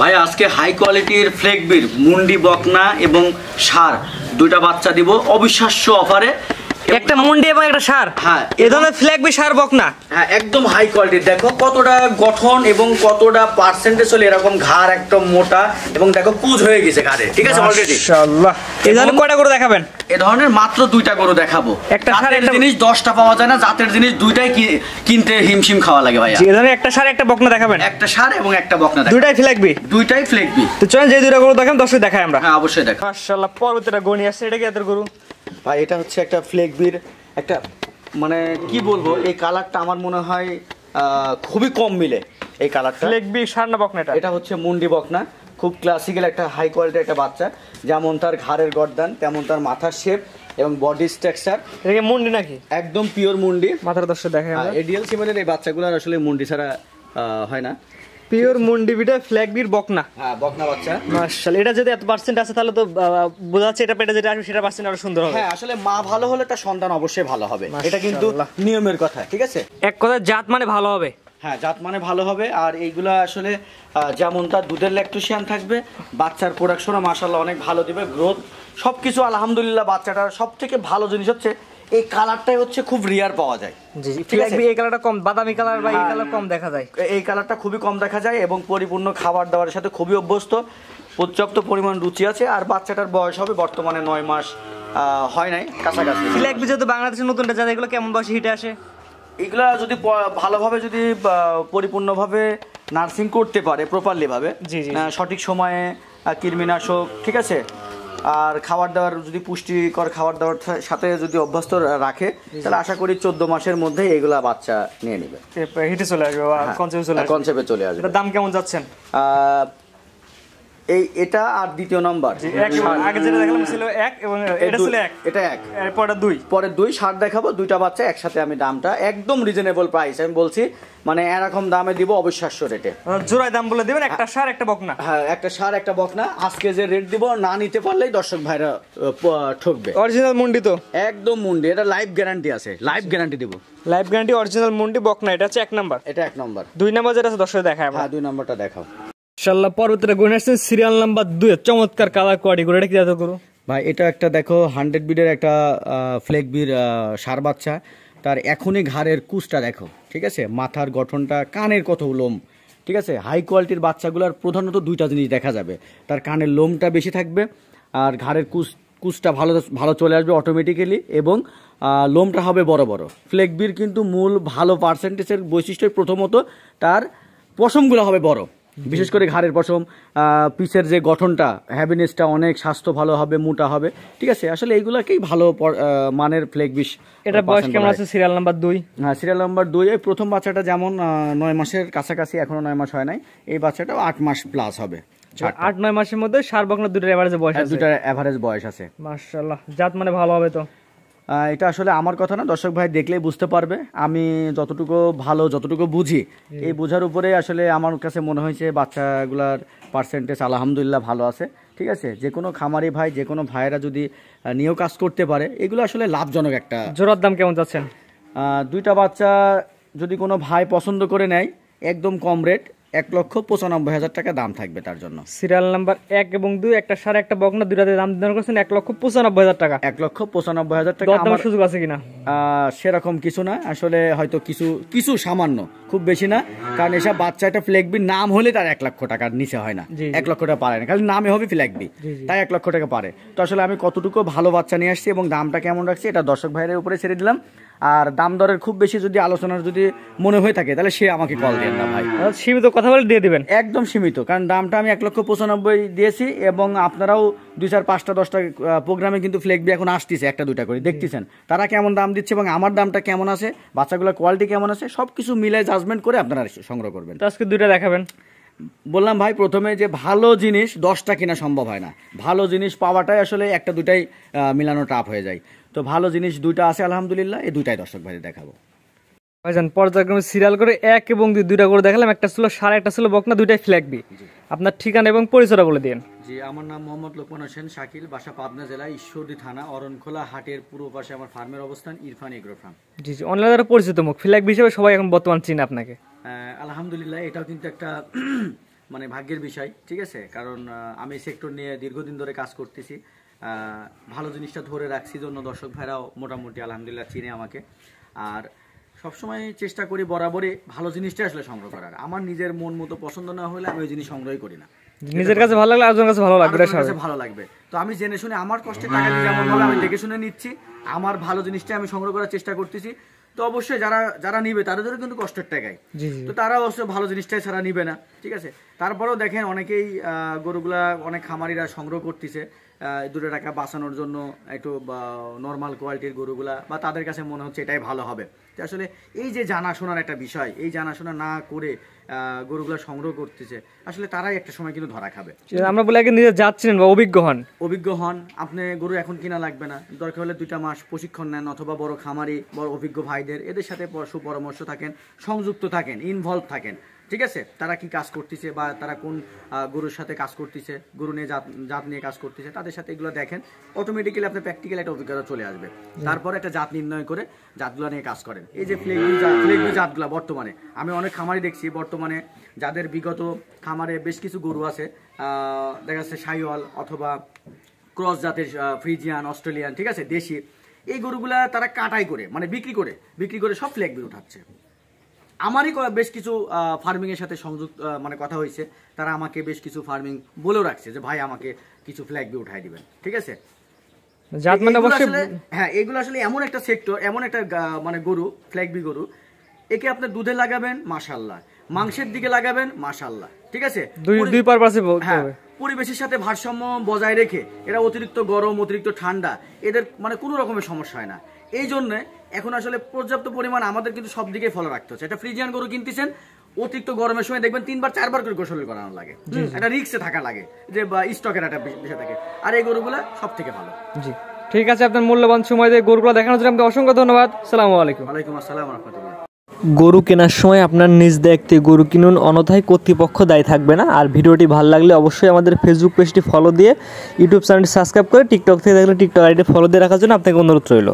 ভাই আজকে হাই কোয়ালিটির ফ্লেকবির মুন্ডি বকনা এবং ষাঁড় দুইটা বাচ্চা দিব অবিশ্বাস্য অফারে। একটা মুন্ডি এবং একটা ষাঁড়, হ্যাঁ এই ধরনের ফ্লেকবি ষাঁড় বকনা, হ্যাঁ একদম হাই কোয়ালিটির। দেখো কতটা গঠন এবং কতটা পার্সেন্টেজ হলে এরকম ঘাড় একদম মোটা এবং দেখো পুজ হয়ে গেছে ঘাড়ে, ঠিক আছে অলরেডি। মাশাআল্লাহ। এই ধরনের কয়টা গরু দেখাবেন? এই ধরনের মাত্র দুইটা গরু দেখাবো। একটা ষাঁড়, একটা জিনিস 10টা পাওয়া যায় না, জাতের জিনিস দুইটাই কিনতে হিমশিম খাওয়া লাগে ভাইয়া। এই ধরনের একটা ষাঁড় একটা বকনা দেখাবেন? একটা ষাঁড় এবং একটা বকনা দেখাবো। দুইটাই ফ্লেকবি? দুইটাই ফ্লেকবি। তো চলেন যে দুইটা গরু দেখাম দর্শক দেখাই আমরা। হ্যাঁ অবশ্যই দেখাবো। মাশাআল্লাহ, পরবর্তীটা গনি আসছে। এটা কি এত গরু? ভাই এটা হচ্ছে একটা ফ্লেকবির একটা মানে কি বলবো, এই কালারটা আমার মনে হয় খুবই কম মিলে এই কালারটা। ফ্লেকবি ষাঁড় না বকনা? এটা হচ্ছে মুন্ডি বকনা, খুব ক্লাসিক্যাল একটা হাই কোয়ালিটির একটা বাচ্চা। যেমন তার ঘাড়ের গর্দান তেমন তার মাথার শেপ এবং বডি স্ট্রাকচার। এটা কি মুন্ডি নাকি? একদম পিওর মুন্ডি। মাথার দর্শক দেখাই আমরা। এডিএল সিমেন্টের এই বাচ্চাগুলো আসলে মুন্ডি ছাড়া হয় না। পিওর মুন্ডি বিটা ফ্লেকবির বকনা। হ্যাঁ বকনা বাচ্চা। মাশাআল্লাহ, এটা যদি এত পার্সেন্ট আছে তাহলে তো বোঝা যাচ্ছে এটা পেটে যেটা আসবে সেটা পার্সেন্ট আরো সুন্দর হবে। হ্যাঁ আসলে মা ভালো হলে তার সন্তান অবশ্যই ভালো হবে, এটা কিন্তু নিয়মের কথা, ঠিক আছে। এক কথা জাত মানে ভালো হবে। হ্যাঁ জাত মানে ভালো হবে। আর এইগুলা আসলে যেমন তার দুধের ল্যাকটোশিয়ান থাকবে, বাচ্চার প্রোডাকশনও মাশাআল্লাহ অনেক ভালো দিবে, গ্রোথ সব কিছু আলহামদুলিল্লাহ। বাচ্চাটার সব থেকে ভালো জিনিস হচ্ছে এই কালারটাই হচ্ছে খুব রিয়ার পাওয়া যায়। জি জি, ফ্লেকবি এই কালারটা কম, বাদামি কালার বা এই কালার কম দেখা যায়। এই কালারটা খুবই কম দেখা যায় এবং পরিপূর্ণ খাবার দাবারের সাথে খুবই অভ্যস্ত, পর্যাপ্ত পরিমাণ রুচি আছে। আর বাচ্চাটার বয়স হবে বর্তমানে 9 মাস হয় নাই, কাছাকাছি। ফ্লেকবি যেহেতু বাংলাদেশের নতুনটা জাত, এগুলো কেমন বয়সে হিটে আসে? এগুলা যদি ভালোভাবে যদি পরিপূর্ণভাবে নার্সিং করতে পারে প্রপারলি ভাবে, সঠিক সময়ে কৃমিনাশক, ঠিক আছে, আর খাবার দাবার যদি পুষ্টিকর খাবার দাবার সাথে যদি অভ্যস্ত রাখে তাহলে আশা করি 14 মাসের মধ্যে এগুলা বাচ্চা নিয়ে নেবে, হিটে চলে আসবে, কনসেপ্টে চলে আসবে। দাম কেমন যাচ্ছেন? এটা আর দ্বিতীয় নাম্বার, আগে যেটা দেখালাম ছিল এক এবং এটা ছিল এক, এটা এক, পরে দুই, পরে দুই। ষাঁড় দেখাবো, দুইটা বাচ্চা একসাথে। আমি দামটা একদম রিজনেবল প্রাইস আমি বলছি, মানে এরকম দামে দিব অবিশ্বাস্য রেটে। জোড়ায় দাম বলে দিবেন, একটা ষাঁড় একটা বকনা। হ্যাঁ একটা ষাঁড় একটা বকনা। আজকে যে রেট দিব না নিতে পারলেই দর্শক ভাইরা ঠকবে। অরিজিনাল মুন্ডি তো? একদম মুন্ডি, এটা লাইফ গ্যারান্টি আছে, লাইফ গ্যারান্টি দিব। লাইফ গ্যারান্টি অরিজিনাল মুন্ডি বকনা, এটা হচ্ছে এক নাম্বার। এটা এক নাম্বার। দুই নাম্বার যেটা আছে দর্শক দেখায় আমরা। হ্যাঁ 2 নাম্বারটা দেখাও। ইনশাআল্লাহ পরবর্তীটা গুণ আসছে সিরিয়াল নাম্বার 2, চমৎকার কালার কোয়ালিটি করে। এটা কি জাত গরু? ভাই এটা একটা দেখো 100 বিডের একটা ফ্লেকবির ষাঁড় বাচ্চা। তার এখনই ঘাড়ের কুচটা দেখো, ঠিক আছে, মাথার গঠনটা, কানের কত লোম, ঠিক আছে। হাই কোয়ালিটির বাচ্চাগুলোর প্রধানত দুইটা জিনিস দেখা যাবে, তার কানের লোমটা বেশি থাকবে আর ঘাড়ের কুচটা ভালো ভালো চলে আসবে অটোমেটিক্যালি, এবং লোমটা হবে বড় বড়। ফ্লেকবির কিন্তু মূল ভালো পার্সেন্টেজের বৈশিষ্ট্য প্রথমত তার পশমগুলো হবে বড়, বিশেষ করে ঘাড়ের পশম, পিসের যে গঠনটা, হ্যাভিনেসটা অনেক স্বাস্থ্য ভালো হবে, মোটা হবে, ঠিক আছে। আসলে এইগুলাকেই ভালো মানের ফ্লেকবিশ। এটা বয়স কেমন আছে? Serial number 2। হ্যাঁ সিরিয়াল নাম্বার 2। এই প্রথম বাচ্চাটা যেমন 9 মাসের কাছাকাছি, এখনো 9 মাস হয় নাই, এই বাচ্চাটাও 8 মাস প্লাস হবে। 8-9 মাসের মধ্যে ষাঁড় বকনা দুটোর এভারেজ বয়স আছে? দুটোর এভারেজ বয়স আছে। মাশাআল্লাহ, জাত মানে ভালো হবে তো? এটা আসলে আমার কথা না, দর্শক ভাই দেখলেই বুঝতে পারবে। আমি যতটুকু ভালো যতটুকু বুঝি, এই বোঝার উপরে আসলে আমার কাছে মনে হয়েছে বাচ্চাগুলার পার্সেন্টেজ আলহামদুলিল্লাহ ভালো আছে, ঠিক আছে। যে কোনো খামারি ভাই, যে কোনো ভাইয়েরা যদি নিয়েও কাজ করতে পারে, এগুলো আসলে লাভজনক একটা। জোড়ার দাম কেমন যাচ্ছেন? দুইটা বাচ্চা যদি কোনো ভাই পছন্দ করে নেয়, একদম কম রেট, 1,95,000 টাকা দাম থাকবে তার জন্য। সিরিয়াল নাম্বার 1 এবং 2, একটা ষাঁড় একটা বকনা, দুইটাতে দাম দিতে করছেন 1,95,000 টাকা। 1,95,000 টাকা। আমার সুযোগ আছে কিনা? সেরকম কিছু না, আসলে হয়তো কিছু সামান্য, খুব বেশি না। কারণ এসব বাচ্চা একটা ফ্লেকবির নাম হলে তার 1 লক্ষ টাকার নিচে হয় না, 1 লক্ষ টাকা পারে না, খালি নামে হবে ফ্লেকবি, তাই 1 লক্ষ টাকা পারে। তো আসলে আমি কতটুকু ভালো বাচ্চা নিয়ে আসছি এবং দামটা কেমন রাখছি এটা দর্শক ভাইয়ের উপরে ছেড়ে দিলাম। আর দাম দরের খুব বেশি যদি আলোচনার যদি মনে হয়ে থাকে তাহলে সে আমাকে কল দেন না ভাই, সীমিত কথা বলে দিয়ে দিবেন, একদম সীমিত। কারণ দামটা আমি 1,95,000 দিয়েছি এবং আপনারাও 2, 4, 5টা 10টা প্রোগ্রামে কিন্তু ফ্লেকবি এখন আসতেছে, 1-2টা করে দেখতেছেন তারা কেমন দাম দিচ্ছে এবং আমার দামটা কেমন আছে, বাচ্চাগুলোর কোয়ালিটি কেমন আছে, সবকিছু মিলাই জাজমেন্ট করে আপনারা সংগ্রহ করবেন। তো আজকে দুইটা দেখাবেন। বললাম ভাই প্রথমে যে ভালো জিনিস 10টা কিনা সম্ভব হয় না, ভালো জিনিস পাওয়াটাই আসলে 1-2টাই মিলানো টাফ হয়ে যায়। তো ভালো জিনিস 2টা আছে আলহামদুলিল্লাহ, এই 2টাই দর্শক ভাই দেখাবো। ভাইজান পর্যায়ক্রমে সিরিয়াল করে 1 এবং 2 দুইটা করে দেখালাম, একটা ছিল ষাঁড় একটা ছিল বকনা, দুইটাই ফ্লেকবি। আপনার ঠিকানা এবং পরিচয়টা বলে দিন। জি আমার নাম মোহাম্মদ লোকমান হোসেন শাকিল, বাসা পাবনা জেলা ঈশ্বরদী থানা অরণখোলা হাটের পূর্ব পাশে আমার ফার্মের অবস্থান, ইরফান এগ্রো ফার্ম। জি জি, অনলাইনে পরিচিত মুখ, ফ্লেকবি হিসেবে সবাই এখন বর্তমান চিনে আপনাকে। আলহামদুলিল্লাহ, এটাও কিন্তু একটা মানে ভাগ্যের বিষয়, ঠিক আছে। কারণ আমি সেক্টর নিয়ে দীর্ঘদিন ধরে কাজ করতেছি, ভালো জিনিসটা ধরে রাখছি জন্য দর্শক ভাইরাও মোটামুটি আলহামদুলিল্লাহ চিনে আমাকে। আর সবসময় চেষ্টা করি বরাবরই ভালো জিনিসটা আসলে সংগ্রহ করার। আমার নিজের মন মতো পছন্দ না হলে আমি ওই জিনিস সংগ্রহই করি না। নিজের কাছে ভালো লাগলে আরেকজনের কাছে ভালো লাগবে, আরেকজনের কাছে ভালো লাগবে। তো আমি জেনে শুনে আমার কষ্টে টাকা দিয়ে যেমন ভাবে আমি দেখে শুনে নিচ্ছি, আমার ভালো জিনিসটা আমি সংগ্রহ করার চেষ্টা করতেছি। তো অবশ্যই যারা নিবে তাদের কিন্তু কষ্টের টাকায়, তো তারা অবশ্যই ভালো জিনিসটাই ছাড়া নিবে না, ঠিক আছে। তারপরেও দেখেন অনেকেই গরুগুলা অনেক খামারিরা সংগ্রহ করতেছে 2 টাকা বাঁচানোর জন্য, একটু নর্মাল কোয়ালিটির গরুগুলা, বা তাদের কাছে মনে হচ্ছে এটাই ভালো হবে। তো আসলে এই যে জানাশোনার একটা বিষয়, এই জানাশোনা না করে গরুগুলা সংগ্রহ করতেছে, আসলে তারাই একটা সময় কিন্তু ধরা খাবে। আমরা বলে আগে নিজে যাচ্ছিলেন বা অভিজ্ঞ হন, আপনি গরু এখন কিনা লাগবে না, দরকার হলে 2 মাস প্রশিক্ষণ নেন, অথবা বড় খামারি বড় অভিজ্ঞ ভাইদের এদের সাথে সুপরামর্শ থাকেন, সংযুক্ত থাকেন, ইনভলভ থাকেন, ঠিক আছে। তারা কি কাজ করতেছে বা তারা কোন গরুর সাথে কাজ করতেছে, গরু নিয়ে জাত নিয়ে কাজ করতেছে, তাদের সাথে এগুলো দেখেন, অটোমেটিক্যালি আপনার প্র্যাকটিক্যাল একটা অভিজ্ঞতা চলে আসবে। তারপরে একটা জাত নির্ণয় করে জাতগুলো নিয়ে কাজ করেন। এই যে ফ্লেগবি জাতগুলো বর্তমানে আমি অনেক খামারি দেখছি বর্তমানে, যাদের বিগত খামারে বেশ কিছু গরু আছে, দেখা যাচ্ছে শাহিওয়াল অথবা ক্রস জাতের, ফ্রিজিয়ান, অস্ট্রেলিয়ান, ঠিক আছে, দেশি, এই গরুগুলা তারা কাটাই করে মানে বিক্রি করে সব ফ্লেগবি উঠাচ্ছে। আমারই বেশ কিছু ফার্মিং এর সাথে সংযুক্ত মানে কথা হয়েছে, তারা আমাকে বেশ কিছু ফার্মিং বলেও রাখছে যে ভাই আমাকে কিছু ফ্ল্যাগবি উঠাই দিবেন, ঠিক আছে। হ্যাঁ, এগুলো আসলে এমন একটা সেক্টর, এমন একটা মানে গরু, ফ্ল্যাগবি গরু, একে আপনি দুধে লাগাবেন মাশাআল্লাহ, মাংসের দিকে লাগাবেন মাশাআল্লাহ, ঠিক আছে, দুই পারপাসে। হ্যাঁ, পরিবেশের সাথে ভারসাম্য বজায় রেখে, এরা অতিরিক্ত গরম অতিরিক্ত ঠান্ডা এদের মানে কোনো রকমের সমস্যা হয় না। এই জন্য এখন আসলে পর্যাপ্ত পরিমাণ আমাদের কিন্তু সব দিকে ফলো রাখতে হচ্ছে। একটা ফ্রিজিয়ান গরু কিনতেছেন, অতিরিক্ত গরমের সময় দেখবেন 3-4 বার করে গোসল করানো লাগে, একটা রিক্সে থাকা লাগে, যে স্টকের একটা বিষয় থাকে। আর এই গরুগুলা সব থেকে ভালো। জি, ঠিক আছে, আপনার মূল্যবান সময় দিয়ে গরুগুলো দেখানোর জন্য আপনাকে অসংখ্য ধন্যবাদ। আসসালামু আলাইকুম। ওয়ালাইকুম আসসালাম ওয়া রাহমাতুল্লাহ। গরু কেনার সময় আপনার নিজ দায়িত্বে গরু কিনুন, অন্যথায় কর্তৃপক্ষ দায়ী থাকবে না। আর ভিডিওটি ভালো লাগলে অবশ্যই আমাদের ফেসবুক পেজটি ফলো দিয়ে, ইউটিউব চ্যানেলটি সাবস্ক্রাইব করে, টিকটক থেকে দেখলে টিকটক আইডি ফলো দিয়ে রাখার জন্য আপনাকে অনুরোধ রইল।